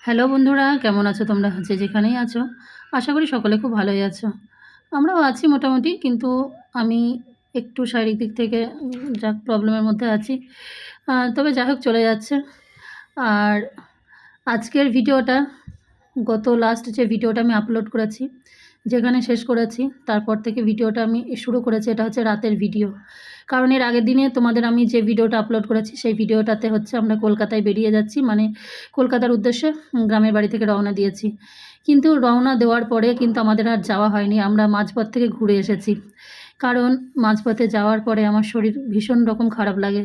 Hello বন্ধুরা, কেমন আছো তোমরা? যে যেখানেই আছো, আশা করি সকলে খুব ভালোই আছো। আমরাও আছি মোটামুটি, কিন্তু আমি একটু শারীরিক দিক থেকে যাক প্রবলেমের মধ্যে আছি। তবে যাই হোক চলে যাচ্ছে। আর আজকের ভিডিওটা, গত লাস্ট যে ভিডিওটা আমি আপলোড করেছি, যেখানে শেষ করেছি, তারপর থেকে ভিডিওটা আমি শুরু করেছি। এটা হচ্ছে রাতের ভিডিও। কারণ এর আগের দিনে তোমাদের আমি যে ভিডিওটা আপলোড করেছি, সেই ভিডিওটাতে হচ্ছে আমরা কলকাতায় বেরিয়ে যাচ্ছি, মানে কলকাতার উদ্দেশ্যে গ্রামের বাড়ি থেকে রওনা দিয়েছি। কিন্তু রওনা দেওয়ার পরে কিন্তু আমাদের আর যাওয়া হয়নি, আমরা মাঝপথ থেকে ঘুরে এসেছি। কারণ মাঝপথে যাওয়ার পরে আমার শরীর ভীষণ রকম খারাপ লাগে।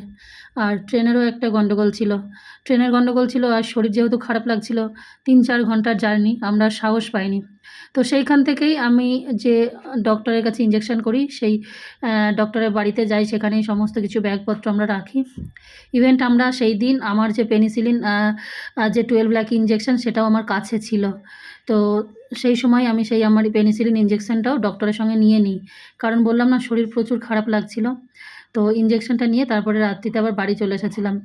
আর ট্রেনেরও একটা গন্ডগোল ছিল, ট্রেনের গন্ডগোল ছিল, আর শরীর যেহেতু খারাপ লাগছিল, ৩-৪ ঘন্টার জার্নি, আমরা সাহস পাইনি। তো সেইখান থেকেই আমি যে ডক্টরের কাছে ইঞ্জেকশন করি, সেই ডক্টরের বাড়িতে যাই, সেখানেই সমস্ত কিছু ব্যাগপত্র আমরা রাখি। ইভেন্ট আমরা সেই দিন আমার যে পেনিসিলিন যে 12 লাখ ইঞ্জেকশন, সেটাও আমার কাছে ছিল। তো সেই সময় আমি সেই আমার পেনিসিলিন ইঞ্জেকশনটাও ডক্টরের সঙ্গে নিয়ে নিই। কারণ বললাম না, শরীর প্রচুর খারাপ লাগছিল। তো ইঞ্জেকশনটা নিয়ে তারপরে রাত্রিতে আবার বাড়ি চলে এসেছিলাম।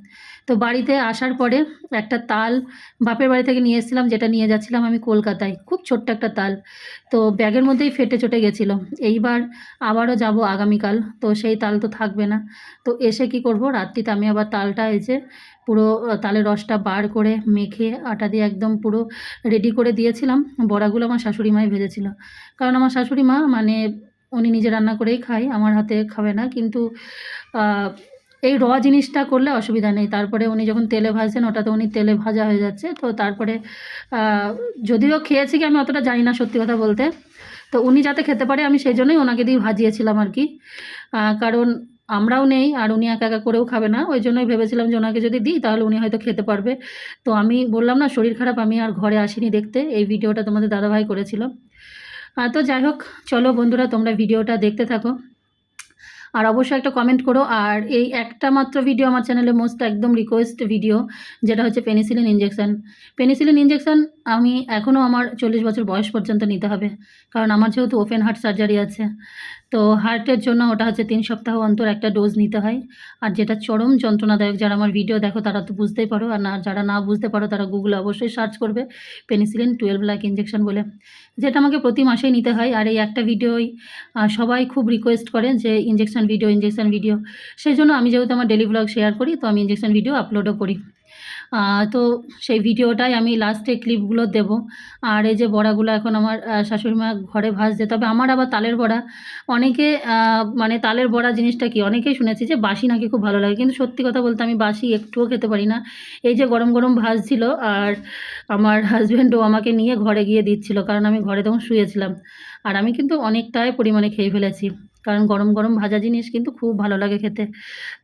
তো বাড়িতে আসার পরে একটা তাল বাপের বাড়ি থেকে নিয়ে এসেছিলাম, যেটা নিয়ে যাচ্ছিলাম আমি কলকাতায়। খুব ছোট্ট একটা তাল, তো ব্যাগের মধ্যেই ফেটে চটে গেছিলো। এইবার আবারও যাব আগামীকাল, তো সেই তাল তো থাকবে না। তো এসে কি করব, রাত্রিতে আমি আবার তালটা এসে পুরো তালের রসটা বার করে মেখে আটা দিয়ে একদম পুরো রেডি করে দিয়েছিলাম। বড়াগুলো আমার শাশুড়ি মাই ভেজেছিল। কারণ আমার শাশুড়ি মা, মানে উনি নিজে রান্না করেই খায়, আমার হাতে খাবে না। কিন্তু এই জিনিসটা করলে অসুবিধা নেই। তারপরে উনি যখন তেলে ভাজছেন, ওটা তো উনি তেলে ভাজা হয়ে যাচ্ছে। তো তারপরে যদিও খেয়েছি কি আমি অতটা জানি না, সত্যি কথা বলতে। তো উনি যাতে খেতে পারে, আমি সেই জন্যই ওনাকে দিয়ে ভাজিয়েছিলাম আর কি। কারণ আমরাও নেই, আর উনি একা একা করেও খাবে না, ওই জন্যই ভেবেছিলাম যে ওনাকে যদি দিই তাহলে উনি হয়তো খেতে পারবে। তো আমি বললাম না, শরীর খারাপ, আমি আর ঘরে আসিনি দেখতে। এই ভিডিওটা তোমাদের দাদাভাই করেছিল। তো যাই হোক, চলো বন্ধুরা, তোমরা ভিডিওটা দেখতে থাকো। আর অবশ্যই একটা কমেন্ট করো। আর এই একটা মাত্র ভিডিও আমার চ্যানেলে মোস্ট একদম রিকোয়েস্ট ভিডিও, যেটা হচ্ছে পেনিসিলিন ইঞ্জেকশন। পেনিসিলিন ইঞ্জেকশন আমি এখনও আমার 40 বছর বয়স পর্যন্ত নিতে হবে। কারণ আমার যেহেতু ওপেন হার্ট সার্জারি আছে, তো হার্টের জন্য ওটা হচ্ছে 3 সপ্তাহ অন্তর একটা ডোজ নিতে হয়। আর যেটা চরম যন্ত্রণাদায়ক। যারা আমার ভিডিও দেখো তারা তো বুঝতেই পারো, আর না যারা না বুঝতে পারো তারা গুগলে অবশ্যই সার্চ করবে পেনিসিলিন 12 লাখ ইঞ্জেকশন বলে, যেটা আমাকে প্রতি মাসেই নিতে হয়। আর এই একটা ভিডিওই সবাই খুব রিকোয়েস্ট করে যে ইঞ্জেকশন ভিডিও, ইঞ্জেকশন ভিডিও। সেই জন্য আমি যেহেতু আমার ডেলি ব্লগ শেয়ার করি, তো আমি ইঞ্জেকশন ভিডিও আপলোডও করি। তো সেই ভিডিওটাই আমি লাস্টে ক্লিপগুলো দেব। আর এই যে বড়াগুলো এখন আমার শাশুড়ি মা ঘরে ভাজছে। তবে আমার আবার তালের বড়া, অনেকে মানে তালের বড়া জিনিসটা কি, অনেকেই শুনেছি যে বাসি নাকি খুব ভালো লাগে, কিন্তু সত্যি কথা বলতে আমি বাসি একটুও খেতে পারি না। এই যে গরম গরম ভাজছিল, আর আমার হাজব্যান্ডও আমাকে নিয়ে ঘরে গিয়ে দিচ্ছিল, কারণ আমি ঘরে তখন শুয়েছিলাম। আর আমি কিন্তু অনেকটাই পরিমাণে খেয়ে ফেলেছি, কারণ গরম গরম ভাজা জিনিস কিন্তু খুব ভালো লাগে খেতে।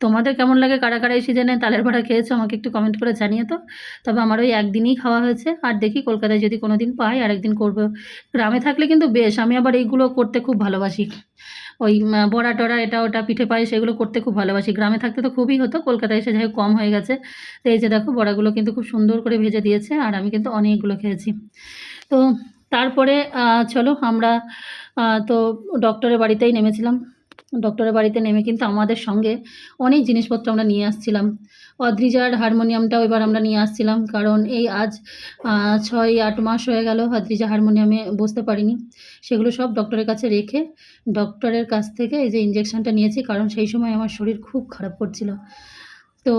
তোমাদের কেমন লাগে, কারা কারা এই সিজনে তালের বড়া খেয়েছো, আমাকে একটু কমেন্ট করে জানিয়ে তো। তবে আমার ওই একদিনই খাওয়া হয়েছে, আর দেখি কলকাতায় যদি কোনো দিন পাই আরেকদিন করবো। গ্রামে থাকলে কিন্তু বেশ, আমি আবার এইগুলো করতে খুব ভালোবাসি। ওই বড়া টড়া এটা ওটা পিঠে পায়েস এগুলো করতে খুব ভালোবাসি। গ্রামে থাকতে তো খুবই হতো, কলকাতায় এসে যাই হোক কম হয়ে গেছে। তো এই যে দেখো, বড়াগুলো কিন্তু খুব সুন্দর করে ভেজে দিয়েছে, আর আমি কিন্তু অনেকগুলো খেয়েছি। তো তারপরে চলো আমরা তো ডক্টরের বাড়িতেই নেমেছিলাম। ডক্টরের বাড়িতে নেমে কিন্তু আমাদের সঙ্গে অনেক জিনিসপত্র আমরা নিয়ে আসছিলাম। অদ্রিজার হারমোনিয়ামটাও এবার আমরা নিয়ে আসছিলাম, কারণ এই আজ 6-8 মাস হয়ে গেল অদ্রিজা হারমোনিয়ামে বসতে পারিনি। সেগুলো সব ডক্টরের কাছে রেখে ডক্টরের কাছ থেকে এই যে ইঞ্জেকশনটা নিয়েছি, কারণ সেই সময় আমার শরীর খুব খারাপ করছিল। তো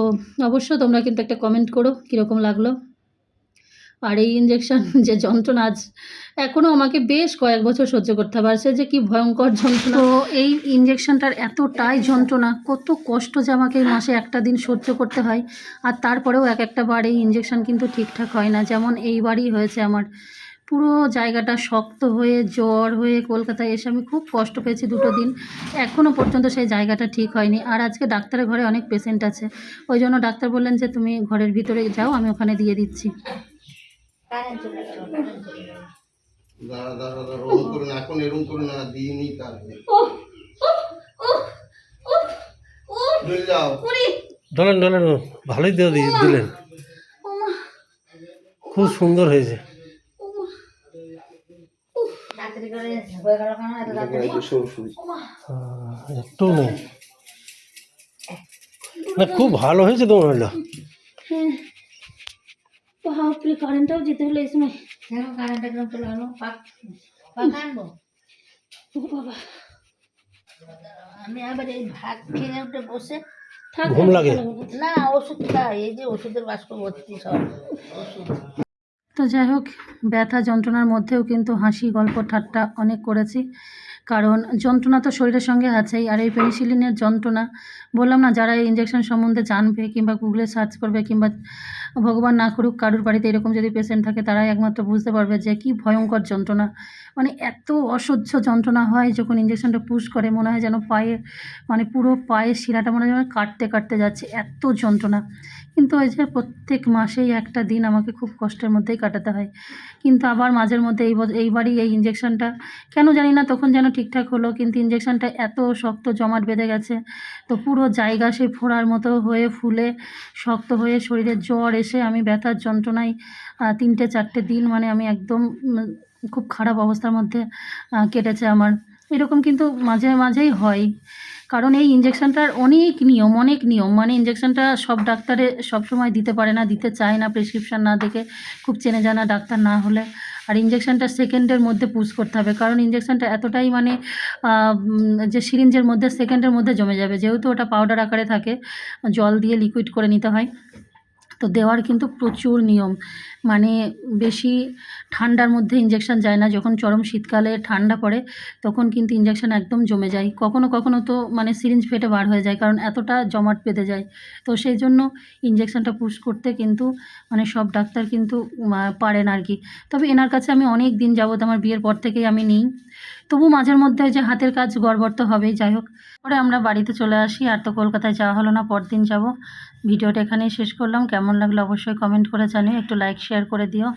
অবশ্য তোমরা কিন্তু একটা কমেন্ট করো কীরকম লাগলো। আর এই ইঞ্জেকশন যে যন্ত্রণা, আজ এখনও আমাকে বেশ কয়েক বছর সহ্য করতে হবে। আর সে যে কী ভয়ঙ্কর যন্ত্রণা। তো এই ইঞ্জেকশনটার এতটাই যন্ত্রণা, কত কষ্ট যে আমাকে এই মাসে একটা দিন সহ্য করতে হয়। আর তারপরেও এক একটা বার এই ইঞ্জেকশন কিন্তু ঠিকঠাক হয় না, যেমন এইবারই হয়েছে আমার। পুরো জায়গাটা শক্ত হয়ে জ্বর হয়ে কলকাতায় এসে আমি খুব কষ্ট পেয়েছি 2 দিন। এখনও পর্যন্ত সেই জায়গাটা ঠিক হয়নি। আর আজকে ডাক্তারের ঘরে অনেক পেশেন্ট আছে, ওই জন্য ডাক্তার বললেন যে তুমি ঘরের ভিতরে যাও, আমি ওখানে দিয়ে দিচ্ছি। দাঁড়া দাঁড়া দাঁড়া, ওরকম করে না, এখন এরকম করে না, দিইনি কাটবে। ডলেন ডলেন, ভালোই দিলেন, খুব সুন্দর হয়েছে। একটু নেই না, খুব ভালো হয়েছে তোমার হলো। বাপরে কারেন্টটাও যেতে হলো এই সময়। কেন কারেন্ট একদম চলে গেল? পাখা আনবো? ও বাবা, আমি আবার এই ভাত খেয়ে উঠে বসে থাক ঘুম আর লাগে? ভালো হবে না। না ওষুধ খাই, এই যে ওষুধের বাক্স ভর্তি সব ওষুধ। তো যাই হোক, ব্যথা যন্ত্রণার মধ্যেও কিন্তু হাসি গল্প ঠাট্টা অনেক করেছি, কারণ যন্ত্রণা তো শরীরের সঙ্গে আছেই। আর এই পেনিসিলিনের যন্ত্রণা, বললাম না, যারা এই ইঞ্জেকশন সম্বন্ধে জানবে কিংবা গুগলে সার্চ করবে কিংবা ভগবান না করুক কারুর বাড়িতে এরকম যদি পেশেন্ট থাকে, তারাই একমাত্র বুঝতে পারবে যে কী ভয়ঙ্কর যন্ত্রণা। মানে এত অসহ্য যন্ত্রণা হয় যখন ইঞ্জেকশনটা পুশ করে, মনে হয় যেন পায়ে, মানে পুরো পায়ের শিরাটা মনে হয় যেন কাটতে কাটতে যাচ্ছে, এত যন্ত্রণা। কিন্তু ওই যে প্রত্যেক মাসেই একটা দিন আমাকে খুব কষ্টের মধ্যেই কাটাতে হয়। কিন্তু আবার মাঝের মধ্যে এইবারই এই ইঞ্জেকশনটা কেন জানি না তখন যেন ঠিকঠাক হলো, কিন্তু ইঞ্জেকশনটা এত শক্ত জমাট বেঁধে গেছে, তো পুরো জায়গা সেই ফোড়ার মতো হয়ে ফুলে শক্ত হয়ে শরীরে জ্বর এসে আমি ব্যথার যন্ত্রণায় 3-4 দিন, মানে আমি একদম খুব খারাপ অবস্থার মধ্যে কেটেছে আমার। এরকম কিন্তু মাঝে মাঝেই হয়, কারণ এই ইঞ্জেকশনটার অনেক নিয়ম, মানে ইঞ্জেকশনটা সব ডাক্তারে সবসময় দিতে পারে না, দিতে চায় না প্রেসক্রিপশান না দেখে, খুব চেনে জানা ডাক্তার না হলে। আর ইঞ্জেকশনটা সেকেন্ডের মধ্যে পুশ করতে হবে, কারণ ইঞ্জেকশনটা এতটাই মানে যে সিরিঞ্জের মধ্যে সেকেন্ডের মধ্যে জমে যাবে, যেহেতু ওটা পাউডার আকারে থাকে, জল দিয়ে লিকুইড করে নিতে হয়। তো দেওয়ার কিন্তু প্রচুর নিয়ম, মানে বেশি ঠান্ডার মধ্যে ইঞ্জেকশন যায় না, যখন চরম শীতকালে ঠান্ডা পড়ে তখন কিন্তু ইঞ্জেকশন একদম জমে যায়, কখনো কখনো তো মানে সিরিঞ্জ ফেটে বার হয়ে যায়, কারণ এতটা জমাট বেঁধে যায়। তো সেই জন্য ইঞ্জেকশনটা পুশ করতে কিন্তু মানে সব ডাক্তার কিন্তু পারেন আর কি। তবে এনার কাছে আমি অনেক দিন যাবত, আমার বিয়ের পর থেকেই আমি নিই, তবু মাঝের মধ্যে যে হাতের কাজ গড়বড় তো হবেই। যাই হোক, পরে আমরা বাড়িতে চলে আসি, আর তো কলকাতায় যাওয়া হলো না, পরদিন যাব। ভিডিওটা এখানেই শেষ করলাম, কেমন লাগলো অবশ্যই কমেন্ট করে জানিও, একটু লাইক শেয়ার করে দিও।